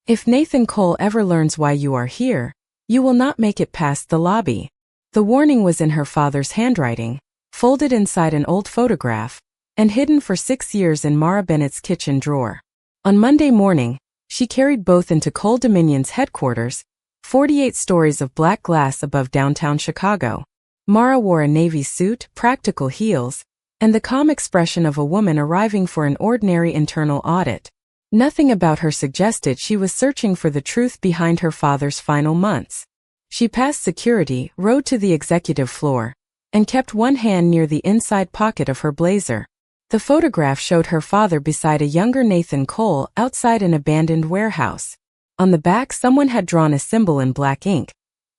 If Nathan Cole ever learns why you are here, you will not make it past the lobby. The warning was in her father's handwriting, folded inside an old photograph, and hidden for 6 years in Mara Bennett's kitchen drawer. On Monday morning, she carried both into Cole Dominion's headquarters, 48 stories of black glass above downtown Chicago. Mara wore a navy suit, practical heels, and the calm expression of a woman arriving for an ordinary internal audit. Nothing about her suggested she was searching for the truth behind her father's final months. She passed security, rode to the executive floor, and kept one hand near the inside pocket of her blazer. The photograph showed her father beside a younger Nathan Cole outside an abandoned warehouse. On the back, someone had drawn a symbol in black ink,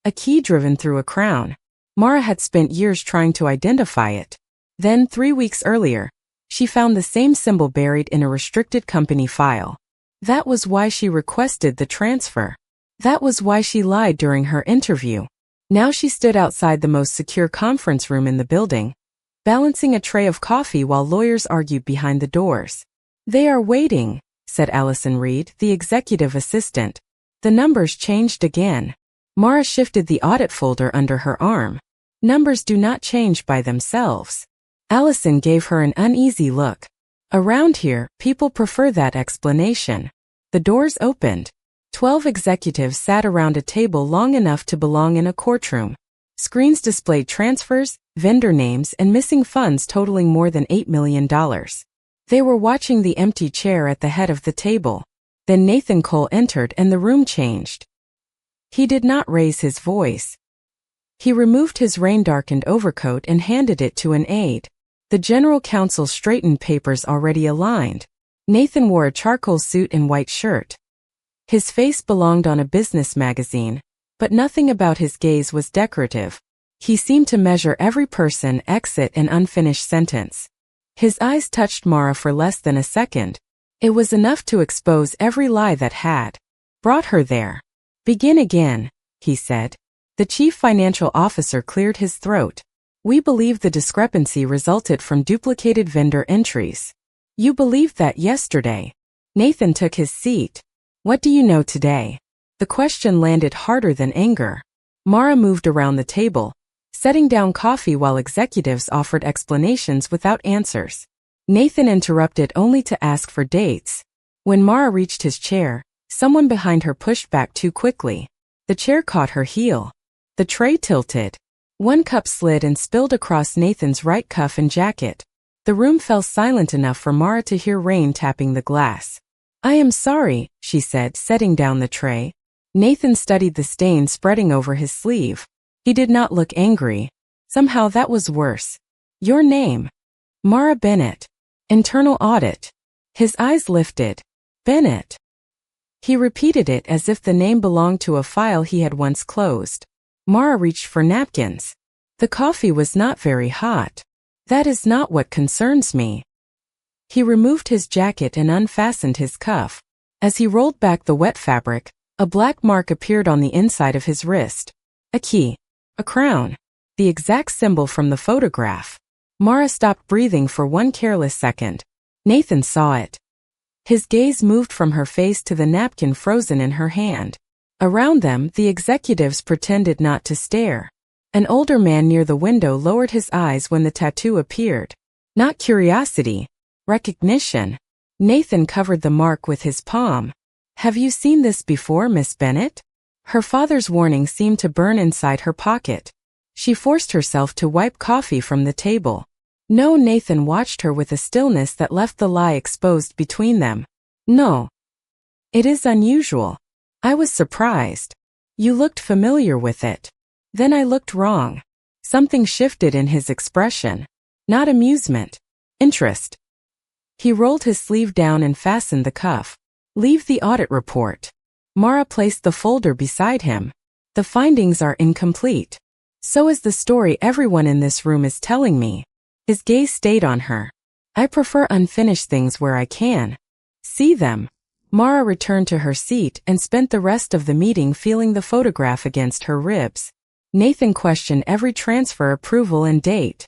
a key driven through a crown. Mara had spent years trying to identify it. Then, 3 weeks earlier, she found the same symbol buried in a restricted company file. That was why she requested the transfer. That was why she lied during her interview. Now she stood outside the most secure conference room in the building, balancing a tray of coffee while lawyers argued behind the doors. "They are waiting," said Allison Reed, the executive assistant. The numbers changed again. Mara shifted the audit folder under her arm. Numbers do not change by themselves. Allison gave her an uneasy look. Around here, people prefer that explanation. The doors opened. 12 executives sat around a table long enough to belong in a courtroom. Screens displayed transfers, vendor names, and missing funds totaling more than $8 million. They were watching the empty chair at the head of the table. Then Nathan Cole entered and the room changed. He did not raise his voice. He removed his rain-darkened overcoat and handed it to an aide. The general counsel straightened papers already aligned. Nathan wore a charcoal suit and white shirt. His face belonged on a business magazine, but nothing about his gaze was decorative. He seemed to measure every person, exit, and unfinished sentence. His eyes touched Mara for less than a second. It was enough to expose every lie that had brought her there. "Begin again," he said. The chief financial officer cleared his throat. "We believe the discrepancy resulted from duplicated vendor entries." "You believed that yesterday." Nathan took his seat. "What do you know today?" The question landed harder than anger. Mara moved around the table, setting down coffee while executives offered explanations without answers. Nathan interrupted only to ask for dates. When Mara reached his chair, someone behind her pushed back too quickly. The chair caught her heel. The tray tilted. One cup slid and spilled across Nathan's right cuff and jacket. The room fell silent enough for Mara to hear rain tapping the glass. "I am sorry," she said, setting down the tray. Nathan studied the stain spreading over his sleeve. He did not look angry. Somehow that was worse. "Your name?" "Mara Bennett. Internal audit." His eyes lifted. "Bennett." He repeated it as if the name belonged to a file he had once closed. Mara reached for napkins. The coffee was not very hot. "That is not what concerns me." He removed his jacket and unfastened his cuff. As he rolled back the wet fabric, a black mark appeared on the inside of his wrist. A key. A crown. The exact symbol from the photograph. Mara stopped breathing for one careless second. Nathan saw it. His gaze moved from her face to the napkin frozen in her hand. Around them, the executives pretended not to stare. An older man near the window lowered his eyes when the tattoo appeared. Not curiosity. Recognition. Nathan covered the mark with his palm. "Have you seen this before, Miss Bennett?" Her father's warning seemed to burn inside her pocket. She forced herself to wipe coffee from the table. No. Nathan watched her with a stillness that left the lie exposed between them. "No. It is unusual. I was surprised. You looked familiar with it. Then I looked wrong." Something shifted in his expression. Not amusement. Interest. He rolled his sleeve down and fastened the cuff. "Leave the audit report." Mara placed the folder beside him. "The findings are incomplete. So is the story everyone in this room is telling me." His gaze stayed on her. "I prefer unfinished things where I can see them." Mara returned to her seat and spent the rest of the meeting feeling the photograph against her ribs. Nathan questioned every transfer approval and date.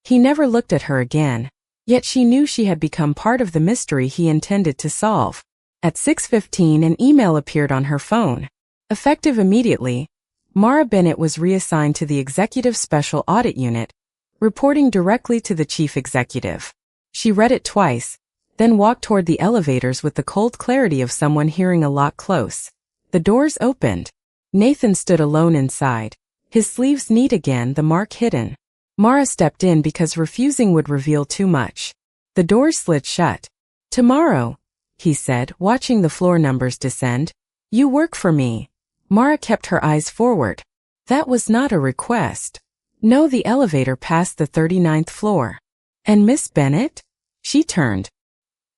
He never looked at her again, yet she knew she had become part of the mystery he intended to solve. At 6:15, an email appeared on her phone. Effective immediately, Mara Bennett was reassigned to the Executive Special Audit Unit, reporting directly to the chief executive. She read it twice, then walked toward the elevators with the cold clarity of someone hearing a lock close. The doors opened. Nathan stood alone inside, his sleeves neat again, the mark hidden. Mara stepped in because refusing would reveal too much. The doors slid shut. "Tomorrow," he said, watching the floor numbers descend. "You work for me." Mara kept her eyes forward. That was not a request. No, the elevator passed the 39th floor. "And Miss Bennett?" She turned.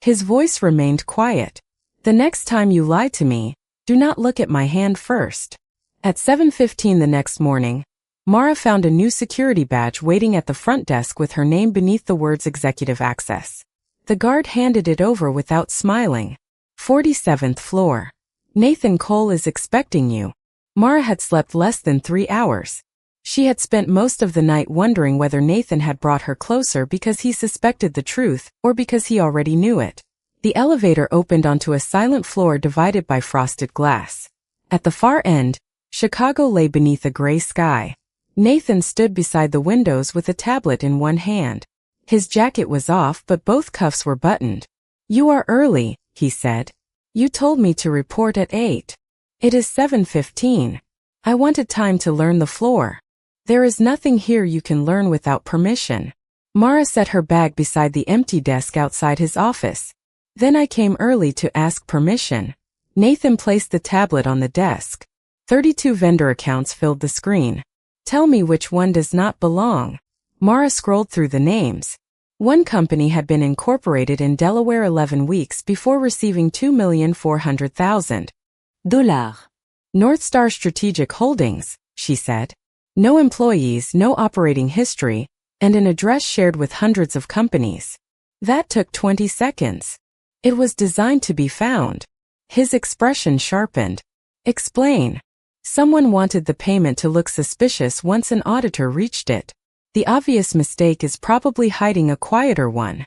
His voice remained quiet. "The next time you lie to me, do not look at my hand first." At 7:15 the next morning, Mara found a new security badge waiting at the front desk with her name beneath the words Executive Access. The guard handed it over without smiling. 47th floor. "Nathan Cole is expecting you." Mara had slept less than 3 hours. She had spent most of the night wondering whether Nathan had brought her closer because he suspected the truth or because he already knew it. The elevator opened onto a silent floor divided by frosted glass. At the far end, Chicago lay beneath a gray sky. Nathan stood beside the windows with a tablet in one hand. His jacket was off, but both cuffs were buttoned. "You are early," he said. "You told me to report at 8. It is 7:15. I wanted time to learn the floor. There is nothing here you can learn without permission." Mara set her bag beside the empty desk outside his office. "Then I came early to ask permission." Nathan placed the tablet on the desk. 32 vendor accounts filled the screen. "Tell me which one does not belong." Mara scrolled through the names. One company had been incorporated in Delaware 11 weeks before receiving $2,400,000. Northstar Strategic Holdings, she said. No employees, no operating history, and an address shared with hundreds of companies. That took 20 seconds. It was designed to be found. His expression sharpened. "Explain." Someone wanted the payment to look suspicious once an auditor reached it. The obvious mistake is probably hiding a quieter one.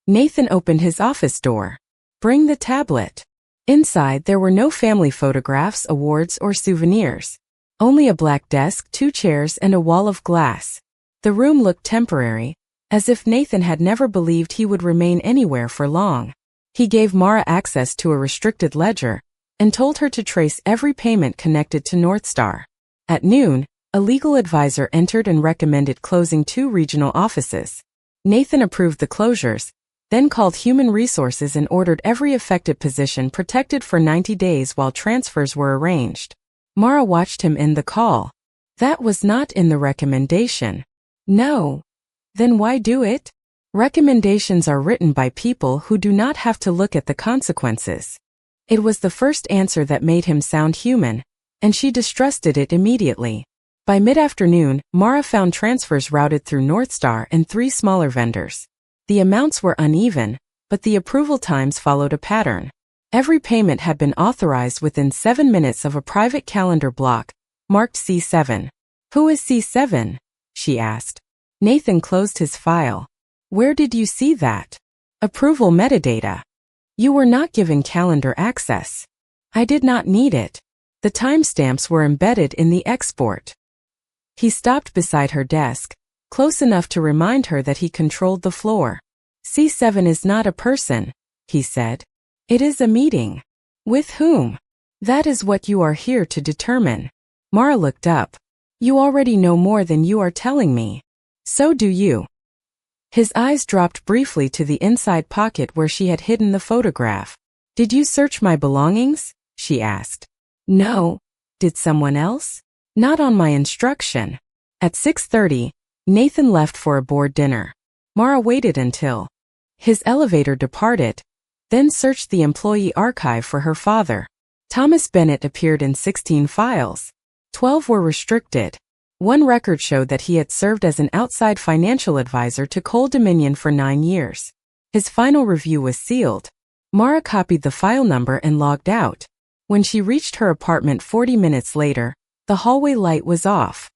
Nathan opened his office door. "Bring the tablet." Inside, there were no family photographs, awards, or souvenirs. Only a black desk, 2 chairs, and a wall of glass. The room looked temporary, as if Nathan had never believed he would remain anywhere for long. He gave Mara access to a restricted ledger and told her to trace every payment connected to Northstar. At noon, a legal advisor entered and recommended closing 2 regional offices. Nathan approved the closures, then called Human Resources and ordered every affected position protected for 90 days while transfers were arranged. Mara watched him end the call. That was not in the recommendation. No. Then why do it? Recommendations are written by people who do not have to look at the consequences. It was the first answer that made him sound human, and she distrusted it immediately. By mid-afternoon, Mara found transfers routed through Northstar and 3 smaller vendors. The amounts were uneven, but the approval times followed a pattern. Every payment had been authorized within 7 minutes of a private calendar block, marked C7. "Who is C7? She asked. Nathan closed his file. "Where did you see that?" "Approval metadata." "You were not given calendar access." "I did not need it. The timestamps were embedded in the export." He stopped beside her desk, close enough to remind her that he controlled the floor. "C7 is not a person," he said. "It is a meeting." "With whom?" "That is what you are here to determine." Mara looked up. "You already know more than you are telling me." "So do you." His eyes dropped briefly to the inside pocket where she had hidden the photograph. "Did you search my belongings?" she asked. "No." "Did someone else?" "Not on my instruction." At 6:30, Nathan left for a board dinner. Mara waited until his elevator departed, then searched the employee archive for her father. Thomas Bennett appeared in 16 files. 12 were restricted. One record showed that he had served as an outside financial advisor to Coal Dominion for 9 years. His final review was sealed. Mara copied the file number and logged out. When she reached her apartment 40 minutes later, the hallway light was off.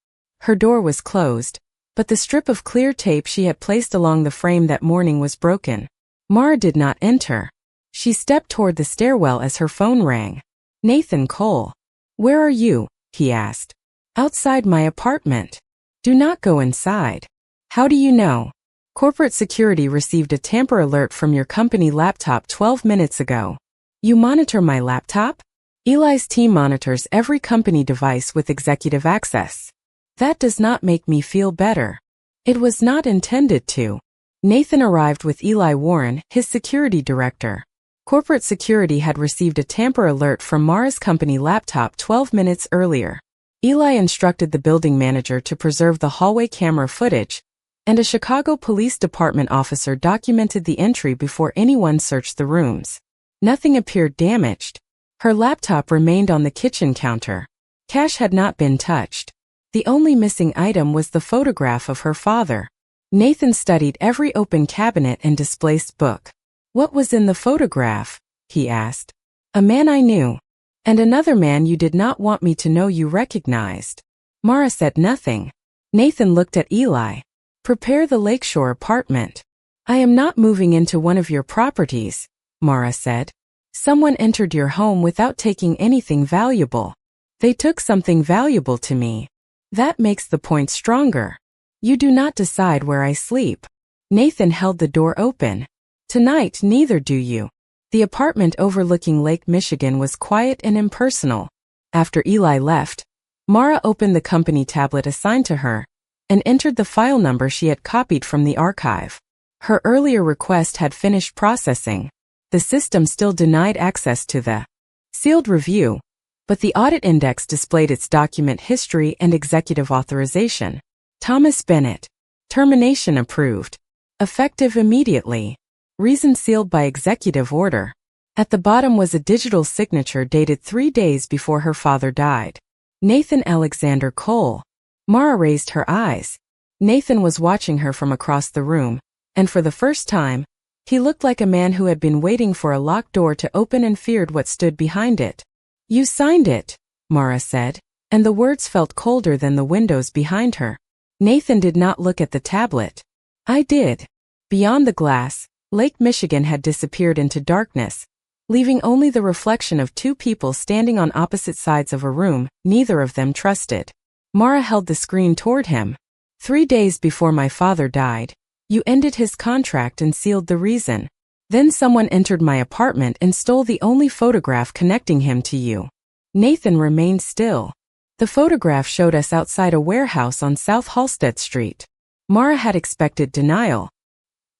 Her door was closed, but the strip of clear tape she had placed along the frame that morning was broken. Mara did not enter. She stepped toward the stairwell as her phone rang. Nathan Cole. Where are you? He asked. Outside my apartment. Do not go inside. How do you know? Corporate security received a tamper alert from your company laptop 12 minutes ago. You monitor my laptop? Eli's team monitors every company device with executive access. That does not make me feel better. It was not intended to. Nathan arrived with Eli Warren, his security director. Corporate security had received a tamper alert from Mara's company laptop 12 minutes earlier. Eli instructed the building manager to preserve the hallway camera footage, and a Chicago Police Department officer documented the entry before anyone searched the rooms. Nothing appeared damaged. Her laptop remained on the kitchen counter. Cash had not been touched. The only missing item was the photograph of her father. Nathan studied every open cabinet and displaced book. What was in the photograph? He asked. A man I knew. And another man you did not want me to know you recognized. Mara said nothing. Nathan looked at Eli. Prepare the lakeshore apartment. I am not moving into one of your properties, Mara said. Someone entered your home without taking anything valuable. They took something valuable to me. That makes the point stronger. You do not decide where I sleep. Nathan held the door open. Tonight, neither do you. The apartment overlooking Lake Michigan was quiet and impersonal. After Eli left, Mara opened the company tablet assigned to her and entered the file number she had copied from the archive. Her earlier request had finished processing. The system still denied access to the sealed review, but the audit index displayed its document history and executive authorization. Thomas Bennett. Termination approved. Effective immediately. Reason sealed by executive order. At the bottom was a digital signature dated 3 days before her father died. Nathan Alexander Cole. Mara raised her eyes. Nathan was watching her from across the room, and for the first time, he looked like a man who had been waiting for a locked door to open and feared what stood behind it. You signed it, Mara said, and the words felt colder than the windows behind her. Nathan did not look at the tablet. I did. Beyond the glass, Lake Michigan had disappeared into darkness, leaving only the reflection of two people standing on opposite sides of a room neither of them trusted. Mara held the screen toward him. 3 days before my father died, you ended his contract and sealed the reason. Then someone entered my apartment and stole the only photograph connecting him to you. Nathan remained still. The photograph showed us outside a warehouse on South Halsted Street. Mara had expected denial.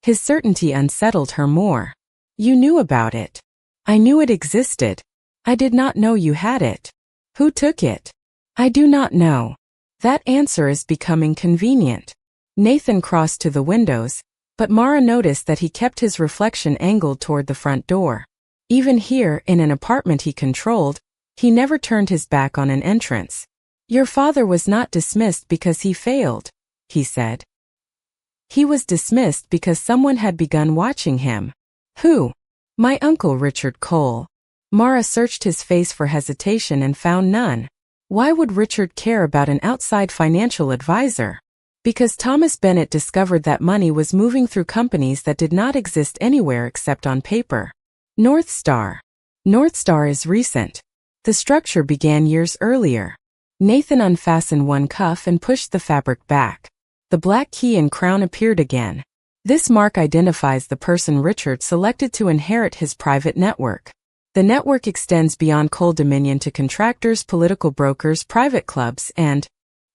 His certainty unsettled her more. You knew about it. I knew it existed. I did not know you had it. Who took it? I do not know. That answer is becoming convenient. Nathan crossed to the windows, but Mara noticed that he kept his reflection angled toward the front door. Even here, in an apartment he controlled, he never turned his back on an entrance. Your father was not dismissed because he failed, he said. He was dismissed because someone had begun watching him. Who? My uncle Richard Cole. Mara searched his face for hesitation and found none. Why would Richard care about an outside financial advisor? Because Thomas Bennett discovered that money was moving through companies that did not exist anywhere except on paper. North Star. North Star is recent. The structure began years earlier. Nathan unfastened one cuff and pushed the fabric back. The black key and crown appeared again. This mark identifies the person Richard selected to inherit his private network. The network extends beyond Cole Dominion to contractors, political brokers, private clubs, and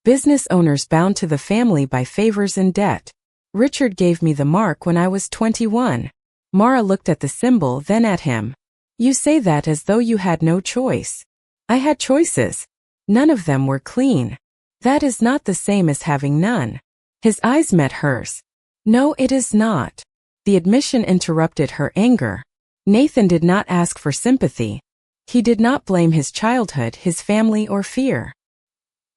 business owners bound to the family by favors and debt. Richard gave me the mark when I was 21. Mara looked at the symbol, then at him. You say that as though you had no choice. I had choices. None of them were clean. That is not the same as having none. His eyes met hers. No, it is not. The admission interrupted her anger. Nathan did not ask for sympathy. He did not blame his childhood, his family, or fear.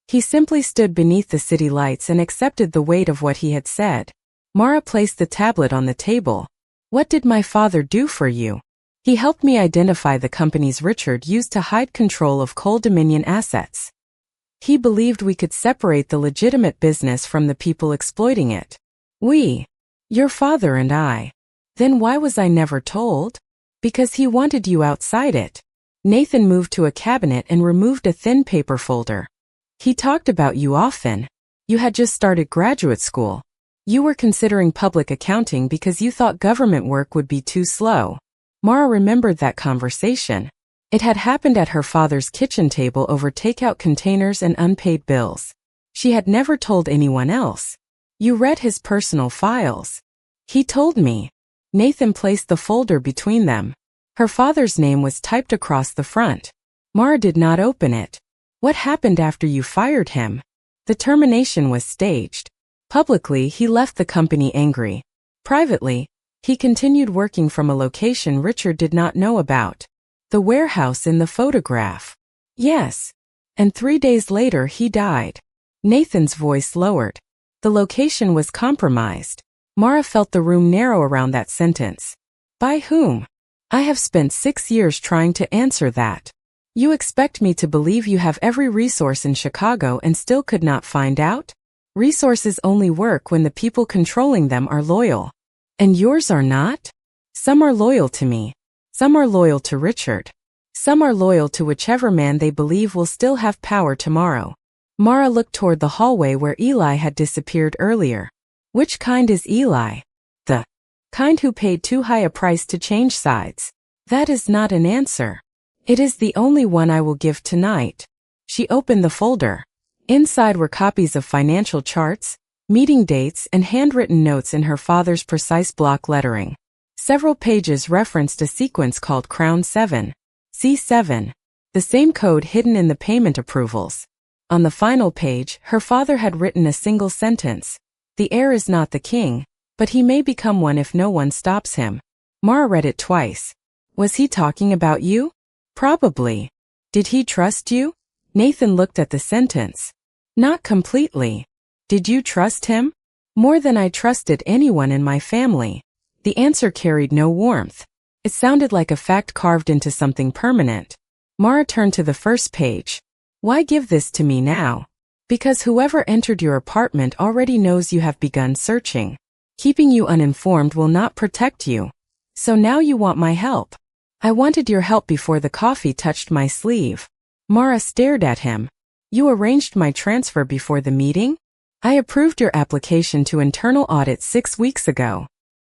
He simply stood beneath the city lights and accepted the weight of what he had said. Mara placed the tablet on the table. What did my father do for you? He helped me identify the companies Richard used to hide control of Cole Dominion assets. He believed we could separate the legitimate business from the people exploiting it. We. Your father and I. Then why was I never told? Because he wanted you outside it. Nathan moved to a cabinet and removed a thin paper folder. He talked about you often. You had just started graduate school. You were considering public accounting because you thought government work would be too slow. Mara remembered that conversation. It had happened at her father's kitchen table over takeout containers and unpaid bills. She had never told anyone else. You read his personal files. He told me. Nathan placed the folder between them. Her father's name was typed across the front. Mara did not open it. What happened after you fired him? The termination was staged. Publicly, he left the company angry. Privately, he continued working from a location Richard did not know about. The warehouse in the photograph. Yes. And 3 days later he died. Nathan's voice lowered. The location was compromised. Mara felt the room narrow around that sentence. By whom? I have spent 6 years trying to answer that. You expect me to believe you have every resource in Chicago and still could not find out? Resources only work when the people controlling them are loyal. And yours are not? Some are loyal to me. Some are loyal to Richard. Some are loyal to whichever man they believe will still have power tomorrow. Mara looked toward the hallway where Eli had disappeared earlier. Which kind is Eli? The kind who paid too high a price to change sides. That is not an answer. It is the only one I will give tonight. She opened the folder. Inside were copies of financial charts, meeting dates, and handwritten notes in her father's precise block lettering. Several pages referenced a sequence called Crown 7, C7, the same code hidden in the payment approvals. On the final page, her father had written a single sentence. The heir is not the king, but he may become one if no one stops him. Mara read it twice. Was he talking about you? Probably. Did he trust you? Nathan looked at the sentence. Not completely. Did you trust him? More than I trusted anyone in my family. The answer carried no warmth. It sounded like a fact carved into something permanent. Mara turned to the first page. Why give this to me now? Because whoever entered your apartment already knows you have begun searching. Keeping you uninformed will not protect you. So now you want my help. I wanted your help before the coffee touched my sleeve. Mara stared at him. You arranged my transfer before the meeting? I approved your application to internal audit 6 weeks ago.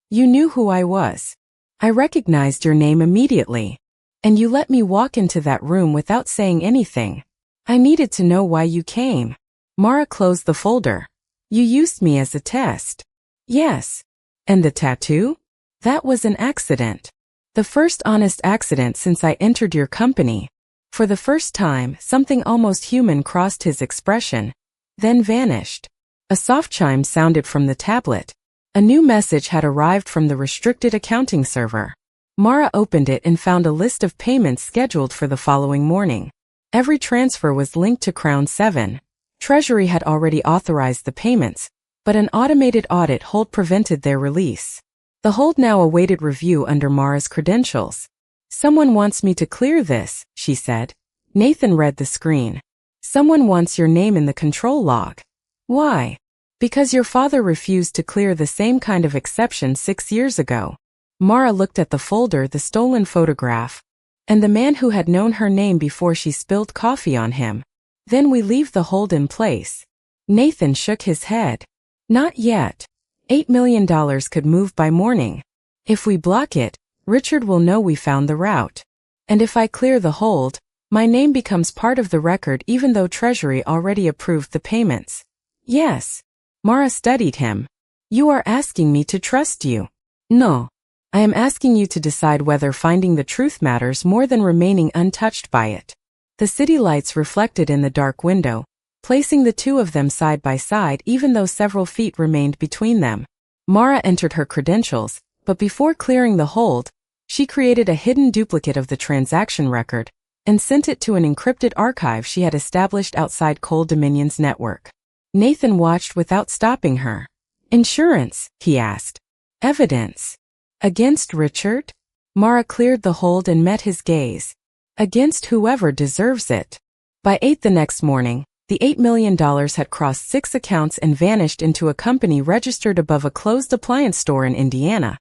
You knew who I was. I recognized your name immediately. And you let me walk into that room without saying anything. I needed to know why you came. Mara closed the folder. You used me as a test. Yes. And the tattoo? That was an accident. The first honest accident since I entered your company. For the first time, something almost human crossed his expression, then vanished. A soft chime sounded from the tablet. A new message had arrived from the restricted accounting server. Mara opened it and found a list of payments scheduled for the following morning. Every transfer was linked to Crown 7. Treasury had already authorized the payments, but an automated audit hold prevented their release. The hold now awaited review under Mara's credentials. Someone wants me to clear this, she said. Nathan read the screen. Someone wants your name in the control log. Why? Because your father refused to clear the same kind of exception 6 years ago. Mara looked at the folder, the stolen photograph, and the man who had known her name before she spilled coffee on him. Then we leave the hold in place. Nathan shook his head. Not yet. $8 million could move by morning. If we block it, Richard will know we found the route. And if I clear the hold, my name becomes part of the record even though Treasury already approved the payments. Yes. Mara studied him. You are asking me to trust you. No. I am asking you to decide whether finding the truth matters more than remaining untouched by it. The city lights reflected in the dark window, placing the two of them side by side even though several feet remained between them. Mara entered her credentials, but before clearing the hold, she created a hidden duplicate of the transaction record and sent it to an encrypted archive she had established outside Cole Dominion's network. Nathan watched without stopping her. Insurance, he asked. Evidence. Against Richard? Mara cleared the hold and met his gaze. Against whoever deserves it. By 8 the next morning, the $8 million had crossed 6 accounts and vanished into a company registered above a closed appliance store in Indiana.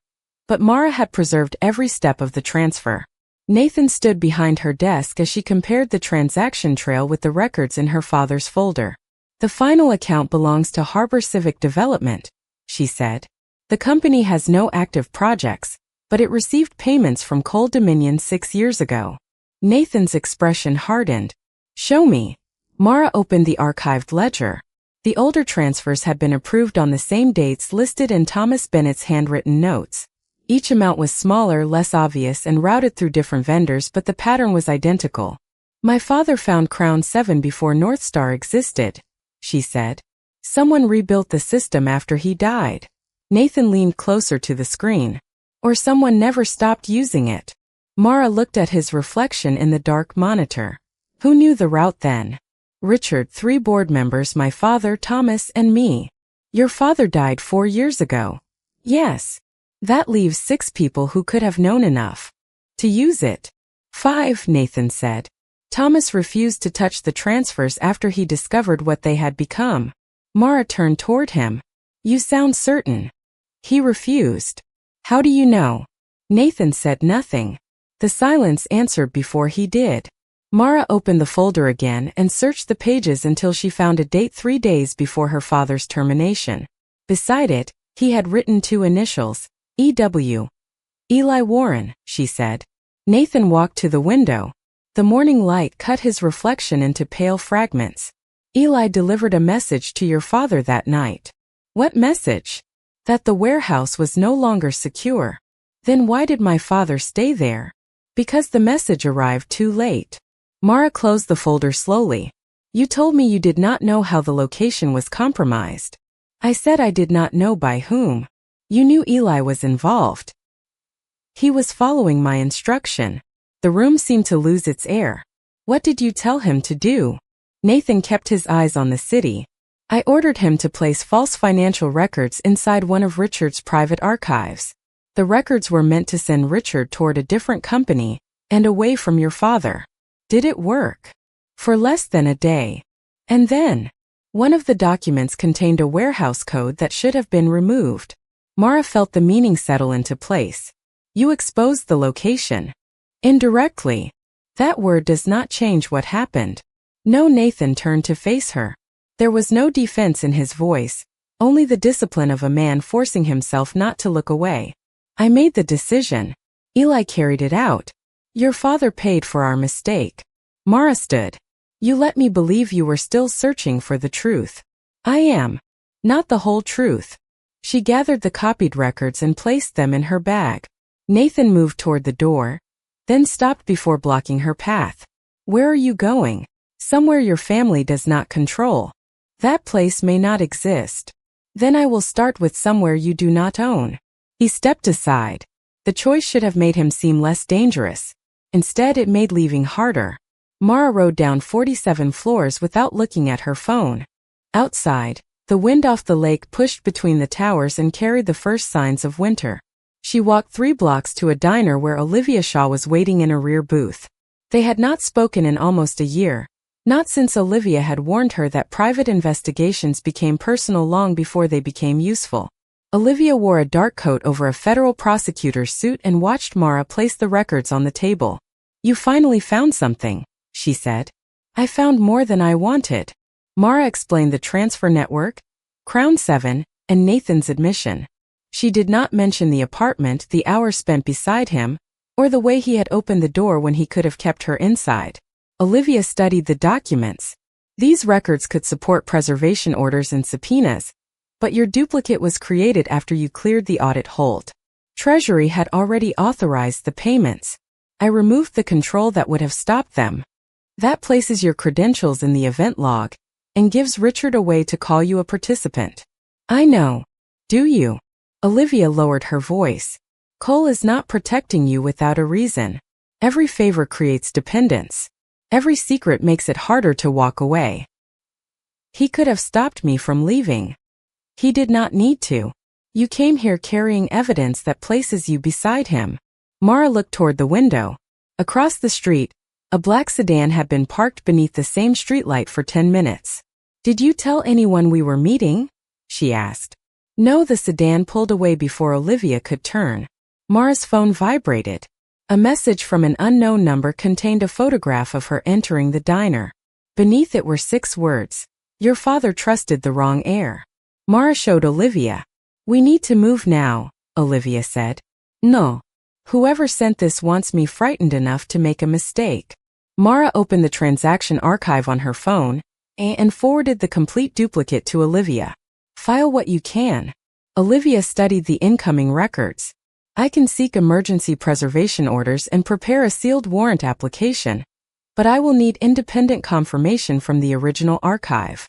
But Mara had preserved every step of the transfer. Nathan stood behind her desk as she compared the transaction trail with the records in her father's folder. "The final account belongs to Harbor Civic Development," she said. "The company has no active projects, but it received payments from Coal Dominion 6 years ago." Nathan's expression hardened. "Show me." Mara opened the archived ledger. The older transfers had been approved on the same dates listed in Thomas Bennett's handwritten notes. Each amount was smaller, less obvious, and routed through different vendors, but the pattern was identical. "My father found Crown 7 before North Star existed," she said. "Someone rebuilt the system after he died." Nathan leaned closer to the screen. "Or someone never stopped using it." Mara looked at his reflection in the dark monitor. "Who knew the route then?" "Richard, 3 board members, my father, Thomas, and me." "Your father died 4 years ago." "Yes. That leaves 6 people who could have known enough to use it." "5, Nathan said. "Thomas refused to touch the transfers after he discovered what they had become." Mara turned toward him. "You sound certain." "He refused." "How do you know?" Nathan said nothing. The silence answered before he did. Mara opened the folder again and searched the pages until she found a date 3 days before her father's termination. Beside it, he had written 2 initials, E.W. "Eli Warren," she said. Nathan walked to the window. The morning light cut his reflection into pale fragments. "Eli delivered a message to your father that night." "What message?" "That the warehouse was no longer secure." "Then why did my father stay there?" "Because the message arrived too late." Mara closed the folder slowly. "You told me you did not know how the location was compromised." "I said I did not know by whom." "You knew Eli was involved." "He was following my instruction." The room seemed to lose its air. "What did you tell him to do?" Nathan kept his eyes on the city. "I ordered him to place false financial records inside one of Richard's private archives. The records were meant to send Richard toward a different company and away from your father." "Did it work?" "For less than a day. And then, one of the documents contained a warehouse code that should have been removed." Mara felt the meaning settle into place. "You exposed the location." "Indirectly. That word does not change what happened." No. Nathan turned to face her. There was no defense in his voice, only the discipline of a man forcing himself not to look away. "I made the decision. Eli carried it out. Your father paid for our mistake." Mara stood. "You let me believe you were still searching for the truth." "I am. Not the whole truth." She gathered the copied records and placed them in her bag. Nathan moved toward the door, then stopped before blocking her path. "Where are you going?" "Somewhere your family does not control." "That place may not exist." "Then I will start with somewhere you do not own." He stepped aside. The choice should have made him seem less dangerous. Instead, it made leaving harder. Mara rode down 47 floors without looking at her phone. Outside, the wind off the lake pushed between the towers and carried the first signs of winter. She walked 3 blocks to a diner where Olivia Shaw was waiting in a rear booth. They had not spoken in almost a year, not since Olivia had warned her that private investigations became personal long before they became useful. Olivia wore a dark coat over a federal prosecutor's suit and watched Mara place the records on the table. "You finally found something," she said. "I found more than I wanted." Mara explained the transfer network, Crown 7, and Nathan's admission. She did not mention the apartment, the hours spent beside him, or the way he had opened the door when he could have kept her inside. Olivia studied the documents. "These records could support preservation orders and subpoenas, but your duplicate was created after you cleared the audit hold. Treasury had already authorized the payments. I removed the control that would have stopped them. That places your credentials in the event log and gives Richard a way to call you a participant." "I know." "Do you?" Olivia lowered her voice. "Cole is not protecting you without a reason. Every favor creates dependence. Every secret makes it harder to walk away. He could have stopped me from leaving. He did not need to. You came here carrying evidence that places you beside him." Mara looked toward the window. Across the street, a black sedan had been parked beneath the same streetlight for 10 minutes. "Did you tell anyone we were meeting?" she asked. "No." The sedan pulled away before Olivia could turn. Mara's phone vibrated. A message from an unknown number contained a photograph of her entering the diner. Beneath it were 6 words. Your father trusted the wrong heir. Mara showed Olivia. We need to move now, Olivia said. No. Whoever sent this wants me frightened enough to make a mistake. Mara opened the transaction archive on her phone and forwarded the complete duplicate to Olivia. File what you can. Olivia studied the incoming records. I can seek emergency preservation orders and prepare a sealed warrant application, but I will need independent confirmation from the original archive.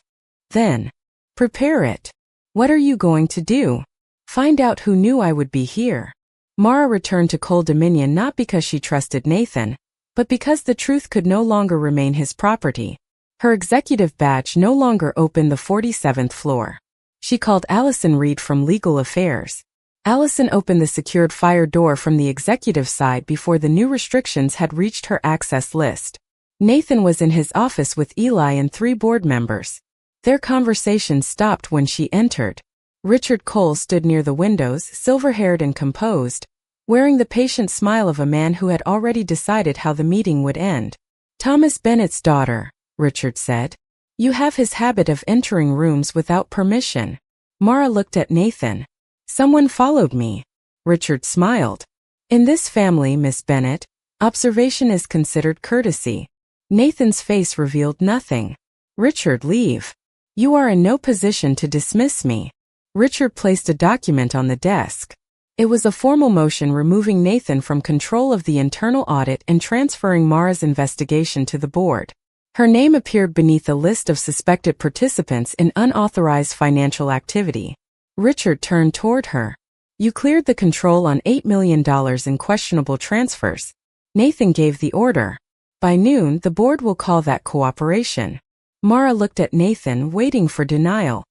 Then, prepare it. What are you going to do? Find out who knew I would be here. Mara returned to Cole Dominion not because she trusted Nathan, but because the truth could no longer remain his property. Her executive badge no longer opened the 47th floor. She called Allison Reed from Legal Affairs. Allison opened the secured fire door from the executive side before the new restrictions had reached her access list. Nathan was in his office with Eli and 3 board members. Their conversation stopped when she entered. Richard Cole stood near the windows, silver-haired and composed, wearing the patient smile of a man who had already decided how the meeting would end. Thomas Bennett's daughter, Richard said. You have his habit of entering rooms without permission. Mara looked at Nathan. Someone followed me. Richard smiled. In this family, Miss Bennett, observation is considered courtesy. Nathan's face revealed nothing. Richard, leave. You are in no position to dismiss me. Richard placed a document on the desk. It was a formal motion removing Nathan from control of the internal audit and transferring Mara's investigation to the board. Her name appeared beneath a list of suspected participants in unauthorized financial activity. Richard turned toward her. You cleared the control on $8 million in questionable transfers. Nathan gave the order. By noon, the board will call that cooperation. Mara looked at Nathan, waiting for denial.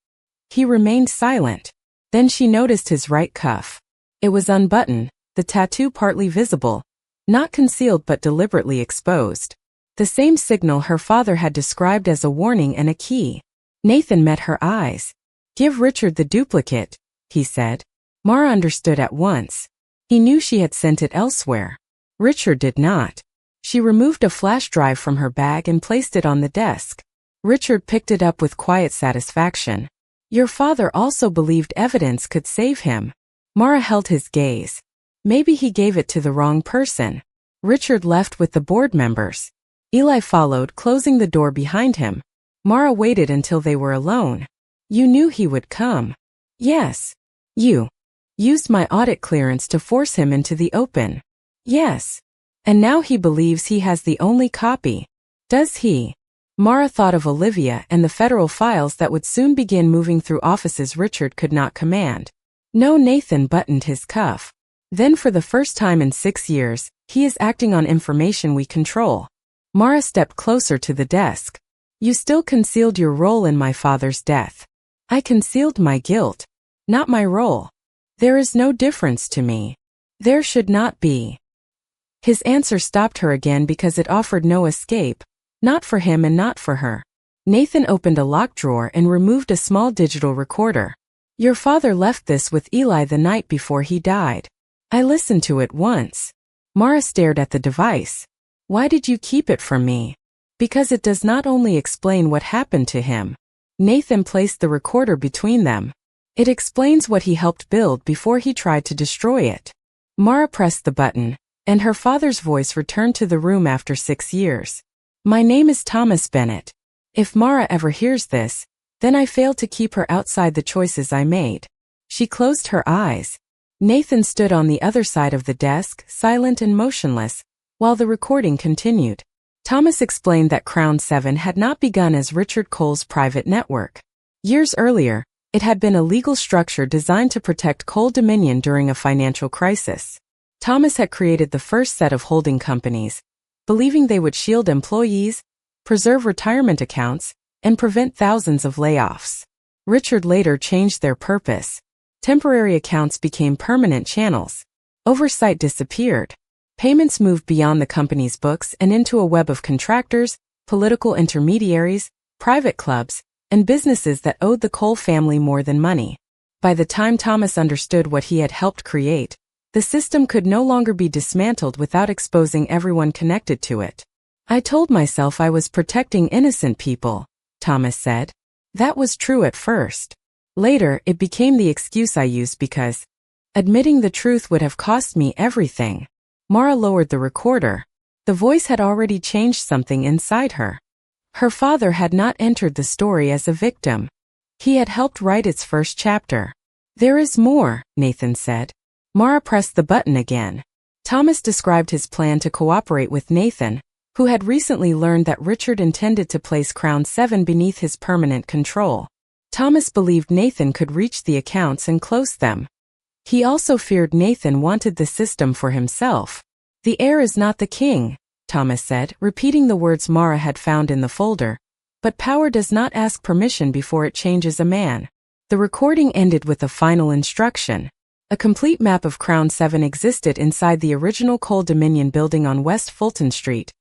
He remained silent. Then she noticed his right cuff. It was unbuttoned, the tattoo partly visible, not concealed but deliberately exposed. The same signal her father had described as a warning and a key. Nathan met her eyes. Give Richard the duplicate, he said. Mara understood at once. He knew she had sent it elsewhere. Richard did not. She removed a flash drive from her bag and placed it on the desk. Richard picked it up with quiet satisfaction. Your father also believed evidence could save him. Mara held his gaze. Maybe he gave it to the wrong person. Richard left with the board members. Eli followed, closing the door behind him. Mara waited until they were alone. You knew he would come. Yes. You used my audit clearance to force him into the open. Yes. And now he believes he has the only copy. Does he? Mara thought of Olivia and the federal files that would soon begin moving through offices Richard could not command. No, Nathan buttoned his cuff. Then for the first time in 6 years, he is acting on information we control. Mara stepped closer to the desk. You still concealed your role in my father's death. I concealed my guilt, not my role. There is no difference to me. There should not be. His answer stopped her again because it offered no escape, not for him and not for her. Nathan opened a locked drawer and removed a small digital recorder. Your father left this with Eli the night before he died. I listened to it once. Mara stared at the device. Why did you keep it from me? Because it does not only explain what happened to him. Nathan placed the recorder between them. It explains what he helped build before he tried to destroy it. Mara pressed the button, and her father's voice returned to the room after 6 years. My name is Thomas Bennett. If Mara ever hears this, then I failed to keep her outside the choices I made. She closed her eyes. Nathan stood on the other side of the desk, silent and motionless, while the recording continued. Thomas explained that Crown 7 had not begun as Richard Cole's private network. Years earlier, it had been a legal structure designed to protect Cole Dominion during a financial crisis. Thomas had created the first set of holding companies, believing they would shield employees, preserve retirement accounts, and prevent thousands of layoffs. Richard later changed their purpose. Temporary accounts became permanent channels. Oversight disappeared. Payments moved beyond the company's books and into a web of contractors, political intermediaries, private clubs, and businesses that owed the Cole family more than money. By the time Thomas understood what he had helped create, The system could no longer be dismantled without exposing everyone connected to it. I told myself I was protecting innocent people, Thomas said. That was true at first. Later, it became the excuse I used because admitting the truth would have cost me everything. Mara lowered the recorder. The voice had already changed something inside her. Her father had not entered the story as a victim. He had helped write its first chapter. There is more, Nathan said. Mara pressed the button again. Thomas described his plan to cooperate with Nathan, who had recently learned that Richard intended to place Crown 7 beneath his permanent control. Thomas believed Nathan could reach the accounts and close them. He also feared Nathan wanted the system for himself. The heir is not the king, Thomas said, repeating the words Mara had found in the folder. But power does not ask permission before it changes a man. The recording ended with a final instruction. A complete map of Crown 7 existed inside the original Coal Dominion building on West Fulton Street,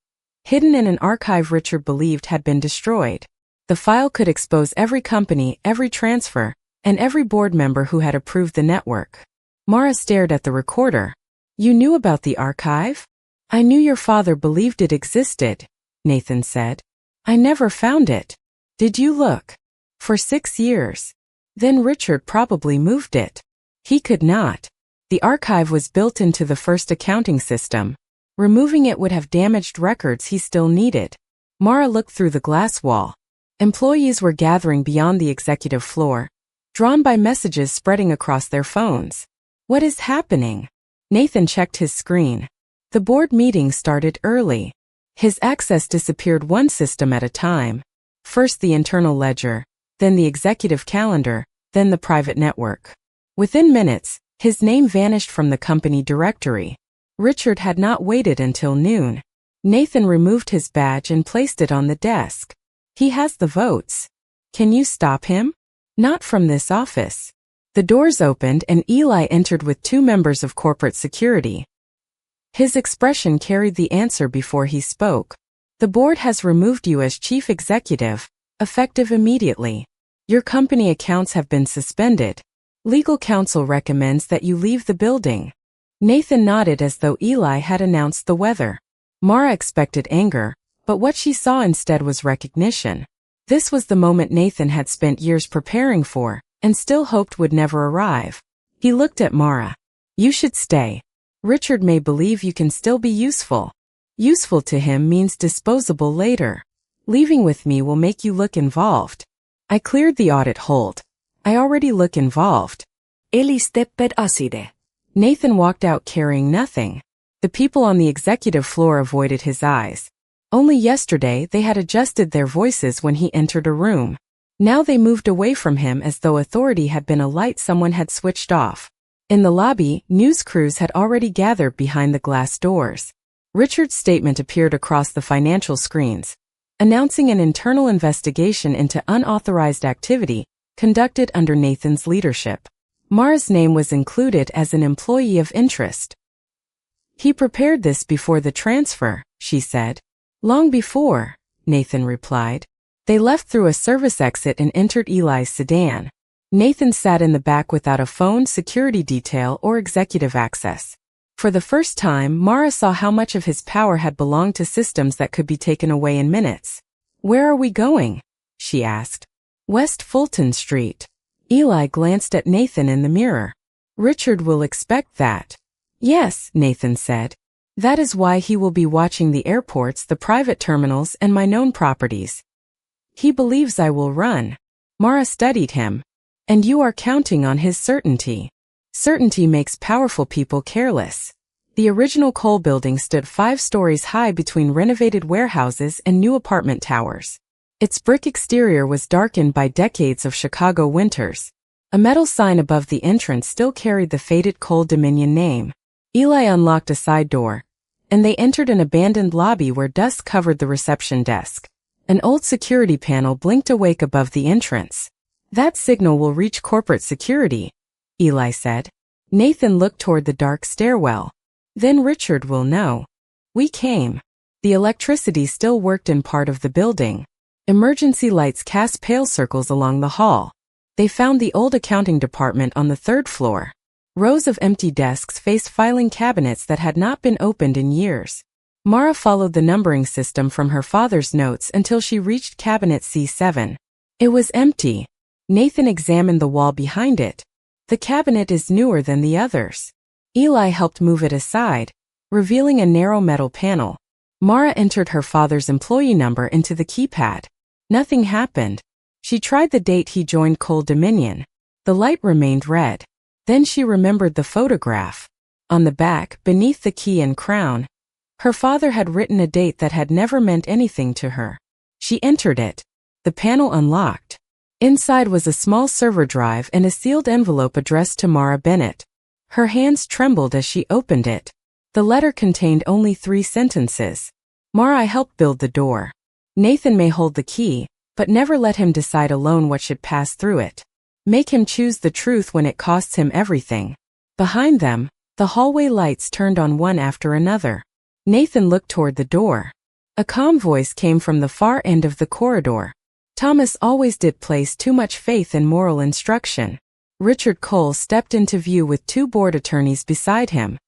hidden in an archive Richard believed had been destroyed. The file could expose every company, every transfer, and every board member who had approved the network. Mara stared at the recorder. You knew about the archive? I knew your father believed it existed, Nathan said. I never found it. Did you look? For 6 years. Then Richard probably moved it. He could not. The archive was built into the first accounting system. Removing it would have damaged records he still needed. Mara looked through the glass wall. Employees were gathering beyond the executive floor, drawn by messages spreading across their phones. What is happening? Nathan checked his screen. The board meeting started early. His access disappeared one system at a time. First the internal ledger, then the executive calendar, then the private network. Within minutes, his name vanished from the company directory. Richard had not waited until noon. Nathan removed his badge and placed it on the desk. He has the votes. Can you stop him? Not from this office. The doors opened and Eli entered with 2 members of corporate security. His expression carried the answer before he spoke. The board has removed you as chief executive, effective immediately. Your company accounts have been suspended. Legal counsel recommends that you leave the building. Nathan nodded as though Eli had announced the weather. Mara expected anger, but what she saw instead was recognition. This was the moment Nathan had spent years preparing for, and still hoped would never arrive. He looked at Mara. You should stay. Richard may believe you can still be useful. Useful to him means disposable later. Leaving with me will make you look involved. I cleared the audit hold. I already look involved. Eli stepped aside. Nathan walked out carrying nothing. The people on the executive floor avoided his eyes. Only yesterday they had adjusted their voices when he entered a room. Now they moved away from him as though authority had been a light someone had switched off. In the lobby, news crews had already gathered behind the glass doors. Richard's statement appeared across the financial screens, announcing an internal investigation into unauthorized activity conducted under Nathan's leadership. Mara's name was included as an employee of interest. He prepared this before the transfer, she said. Long before, Nathan replied. They left through a service exit and entered Eli's sedan. Nathan sat in the back without a phone, security detail, or executive access. For the first time, Mara saw how much of his power had belonged to systems that could be taken away in minutes. Where are we going? She asked. West Fulton Street. Eli glanced at Nathan in the mirror. Richard will expect that. Yes, Nathan said. That is why he will be watching the airports, the private terminals, and my known properties. He believes I will run. Mara studied him. And you are counting on his certainty. Certainty makes powerful people careless. The original coal building stood 5 stories high between renovated warehouses and new apartment towers. Its brick exterior was darkened by decades of Chicago winters. A metal sign above the entrance still carried the faded Coal Dominion name. Eli unlocked a side door, and they entered an abandoned lobby where dust covered the reception desk. An old security panel blinked awake above the entrance. That signal will reach corporate security, Eli said. Nathan looked toward the dark stairwell. Then Richard will know. We came. The electricity still worked in part of the building. Emergency lights cast pale circles along the hall. They found the old accounting department on the 3rd floor. Rows of empty desks faced filing cabinets that had not been opened in years. Mara followed the numbering system from her father's notes until she reached cabinet C7. It was empty. Nathan examined the wall behind it. The cabinet is newer than the others. Eli helped move it aside, revealing a narrow metal panel. Mara entered her father's employee number into the keypad. Nothing happened. She tried the date he joined Coal Dominion. The light remained red. Then she remembered the photograph. On the back, beneath the key and crown, her father had written a date that had never meant anything to her. She entered it. The panel unlocked. Inside was a small server drive and a sealed envelope addressed to Mara Bennett. Her hands trembled as she opened it. The letter contained only 3 sentences. Mara helped build the door. Nathan may hold the key, but never let him decide alone what should pass through it. Make him choose the truth when it costs him everything. Behind them, the hallway lights turned on one after another. Nathan looked toward the door. A calm voice came from the far end of the corridor. Thomas always did place too much faith in moral instruction. Richard Cole stepped into view with 2 board attorneys beside him.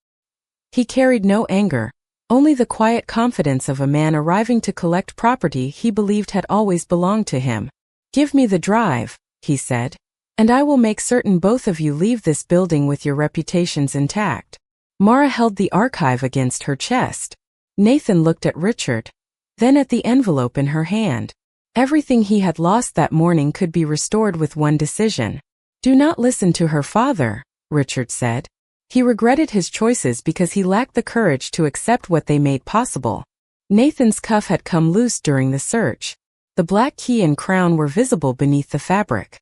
He carried no anger, only the quiet confidence of a man arriving to collect property he believed had always belonged to him. "Give me the drive," he said, "and I will make certain both of you leave this building with your reputations intact." Mara held the archive against her chest. Nathan looked at Richard, then at the envelope in her hand. Everything he had lost that morning could be restored with one decision. "Do not listen to her father," Richard said. He regretted his choices because he lacked the courage to accept what they made possible. Nathan's cuff had come loose during the search. The black key and crown were visible beneath the fabric.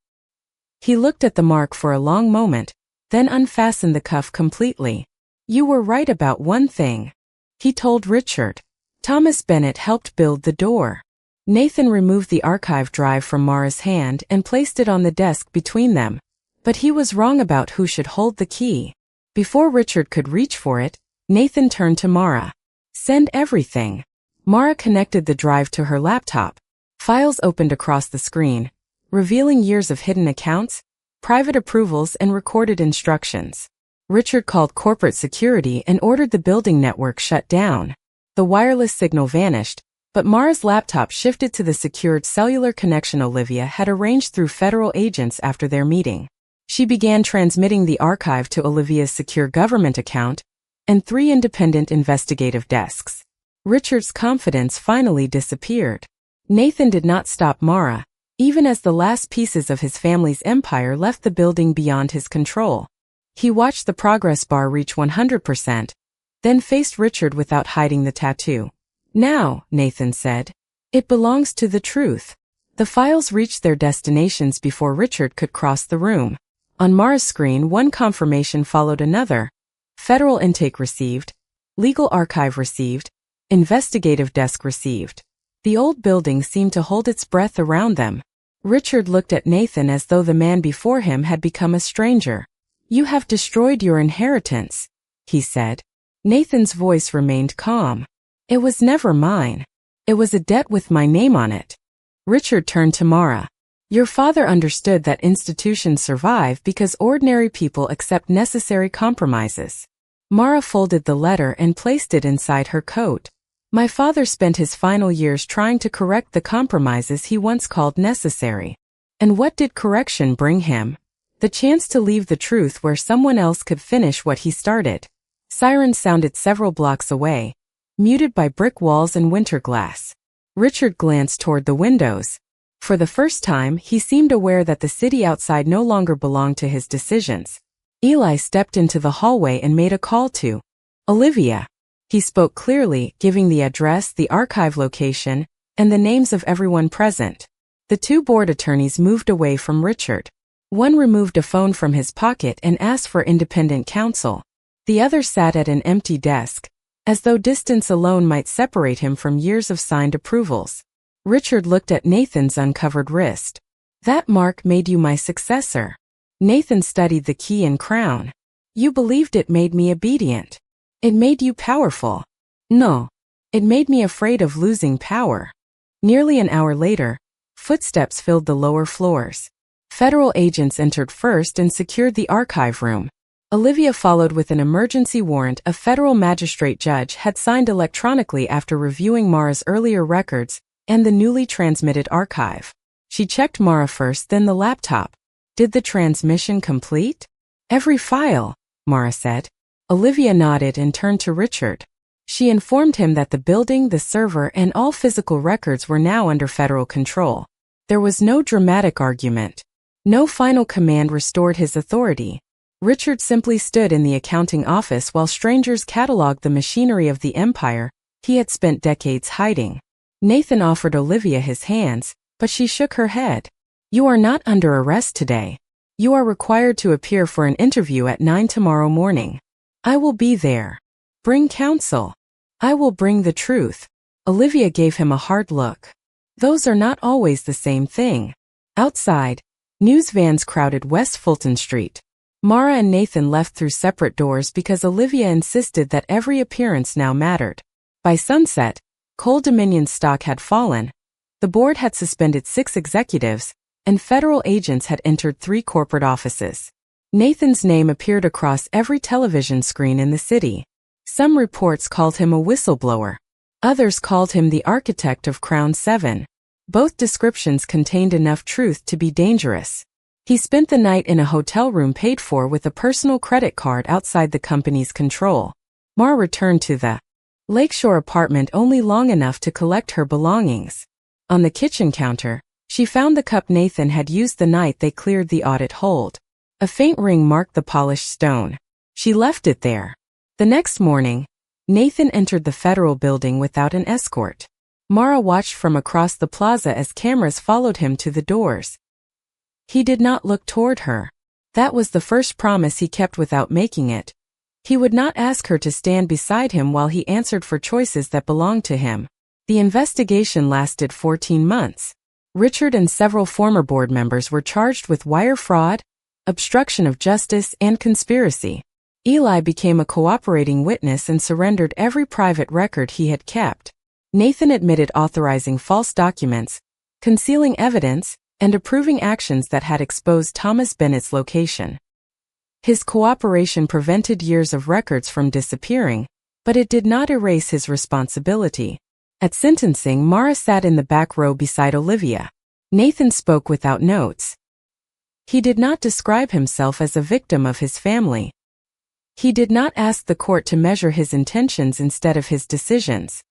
He looked at the mark for a long moment, then unfastened the cuff completely. "You were right about one thing," he told Richard. "Thomas Bennett helped build the door." Nathan removed the archive drive from Mara's hand and placed it on the desk between them. But he was wrong about who should hold the key. Before Richard could reach for it, Nathan turned to Mara. "Send everything." Mara connected the drive to her laptop. Files opened across the screen, revealing years of hidden accounts, private approvals, and recorded instructions. Richard called corporate security and ordered the building network shut down. The wireless signal vanished, but Mara's laptop shifted to the secured cellular connection Olivia had arranged through federal agents after their meeting. She began transmitting the archive to Olivia's secure government account and 3 independent investigative desks. Richard's confidence finally disappeared. Nathan did not stop Mara, even as the last pieces of his family's empire left the building beyond his control. He watched the progress bar reach 100%, then faced Richard without hiding the tattoo. "Now," Nathan said, "it belongs to the truth." The files reached their destinations before Richard could cross the room. On Mara's screen, one confirmation followed another. Federal intake received, legal archive received, investigative desk received. The old building seemed to hold its breath around them. Richard looked at Nathan as though the man before him had become a stranger. "You have destroyed your inheritance," he said. Nathan's voice remained calm. "It was never mine. It was a debt with my name on it." Richard turned to Mara. "Your father understood that institutions survive because ordinary people accept necessary compromises." Mara folded the letter and placed it inside her coat. "My father spent his final years trying to correct the compromises he once called necessary. And what did correction bring him? The chance to leave the truth where someone else could finish what he started." Sirens sounded several blocks away, muted by brick walls and winter glass. Richard glanced toward the windows. For the first time, he seemed aware that the city outside no longer belonged to his decisions. Eli stepped into the hallway and made a call to Olivia. He spoke clearly, giving the address, the archive location, and the names of everyone present. The 2 board attorneys moved away from Richard. One removed a phone from his pocket and asked for independent counsel. The other sat at an empty desk, as though distance alone might separate him from years of signed approvals. Richard looked at Nathan's uncovered wrist. "That mark made you my successor." Nathan studied the key and crown. "You believed it made me obedient. It made you powerful." "No. It made me afraid of losing power." Nearly an hour later, footsteps filled the lower floors. Federal agents entered first and secured the archive room. Olivia followed with an emergency warrant a federal magistrate judge had signed electronically after reviewing Mara's earlier records and the newly transmitted archive. She checked Mara first, then the laptop. Did the transmission complete? Every file, Mara said. Olivia nodded and turned to Richard. She informed him that the building, the server, and all physical records were now under federal control. There was no dramatic argument. No final command restored his authority. Richard simply stood in the accounting office while strangers cataloged the machinery of the empire he had spent decades hiding. Nathan offered Olivia his hands, but she shook her head. You are not under arrest today. You are required to appear for an interview at 9 tomorrow morning. I will be there. Bring counsel. I will bring the truth. Olivia gave him a hard look. Those are not always the same thing. Outside, news vans crowded West Fulton Street. Mara and Nathan left through separate doors because Olivia insisted that every appearance now mattered. By sunset, Coal Dominion's stock had fallen. The board had suspended 6 executives, and federal agents had entered 3 corporate offices. Nathan's name appeared across every television screen in the city. Some reports called him a whistleblower. Others called him the architect of Crown 7. Both descriptions contained enough truth to be dangerous. He spent the night in a hotel room paid for with a personal credit card outside the company's control. Mara returned to the Lakeshore apartment only long enough to collect her belongings. On the kitchen counter, she found the cup Nathan had used the night they cleared the audit hold. A faint ring marked the polished stone. She left it there. The next morning, Nathan entered the federal building without an escort. Mara watched from across the plaza as cameras followed him to the doors. He did not look toward her. That was the first promise he kept without making it. He would not ask her to stand beside him while he answered for choices that belonged to him. The investigation lasted 14 months. Richard and several former board members were charged with wire fraud, obstruction of justice, and conspiracy. Eli became a cooperating witness and surrendered every private record he had kept. Nathan admitted authorizing false documents, concealing evidence, and approving actions that had exposed Thomas Bennett's location. His cooperation prevented years of records from disappearing, but it did not erase his responsibility. At sentencing, Mara sat in the back row beside Olivia. Nathan spoke without notes. He did not describe himself as a victim of his family. He did not ask the court to measure his intentions instead of his decisions.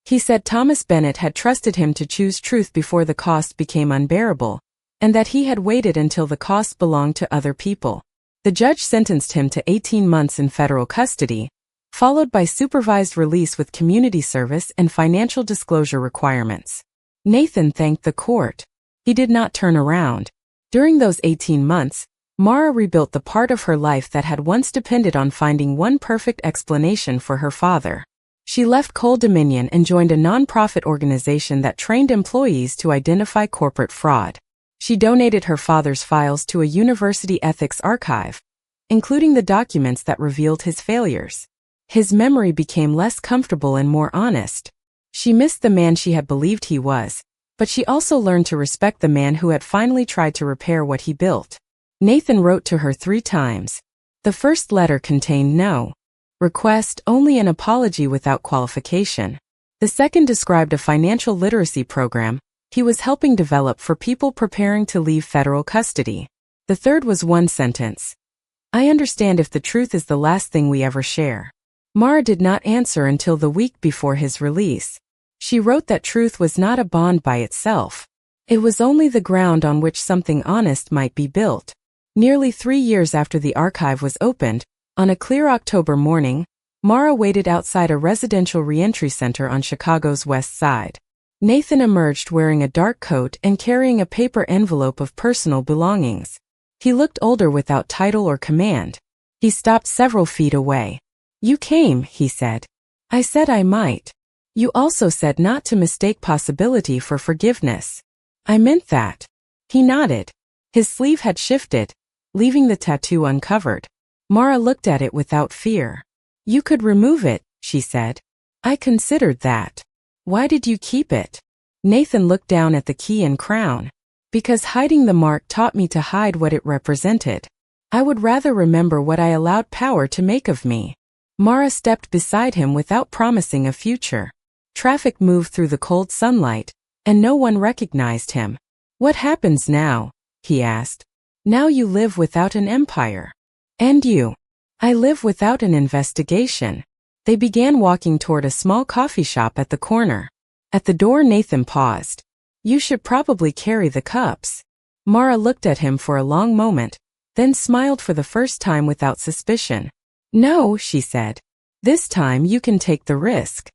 He said Thomas Bennett had trusted him to choose truth before the cost became unbearable, and that he had waited until the cost belonged to other people. The judge sentenced him to 18 months in federal custody, followed by supervised release with community service and financial disclosure requirements. Nathan thanked the court. He did not turn around. During those 18 months, Mara rebuilt the part of her life that had once depended on finding one perfect explanation for her father. She left Coal Dominion and joined a nonprofit organization that trained employees to identify corporate fraud. She donated her father's files to a university ethics archive, including the documents that revealed his failures. His memory became less comfortable and more honest. She missed the man she had believed he was, but she also learned to respect the man who had finally tried to repair what he built. Nathan wrote to her 3 times. The first letter contained no request, only an apology without qualification. The second described a financial literacy program he was helping develop for people preparing to leave federal custody. The third was one sentence. I understand if the truth is the last thing we ever share. Mara did not answer until the week before his release. She wrote that truth was not a bond by itself. It was only the ground on which something honest might be built. Nearly 3 years after the archive was opened, on a clear October morning, Mara waited outside a residential reentry center on Chicago's west side. Nathan emerged wearing a dark coat and carrying a paper envelope of personal belongings. He looked older without title or command. He stopped several feet away. You came, he said. I said I might. You also said not to mistake possibility for forgiveness. I meant that. He nodded. His sleeve had shifted, leaving the tattoo uncovered. Mara looked at it without fear. You could remove it, she said. I considered that. Why did you keep it? Nathan looked down at the key and crown. Because hiding the mark taught me to hide what it represented. I would rather remember what I allowed power to make of me. Mara stepped beside him without promising a future. Traffic moved through the cold sunlight, and no one recognized him. What happens now? He asked. Now you live without an empire. And you? I live without an investigation. They began walking toward a small coffee shop at the corner. At the door, Nathan paused. You should probably carry the cups. Mara looked at him for a long moment, then smiled for the first time without suspicion. No, she said. This time you can take the risk.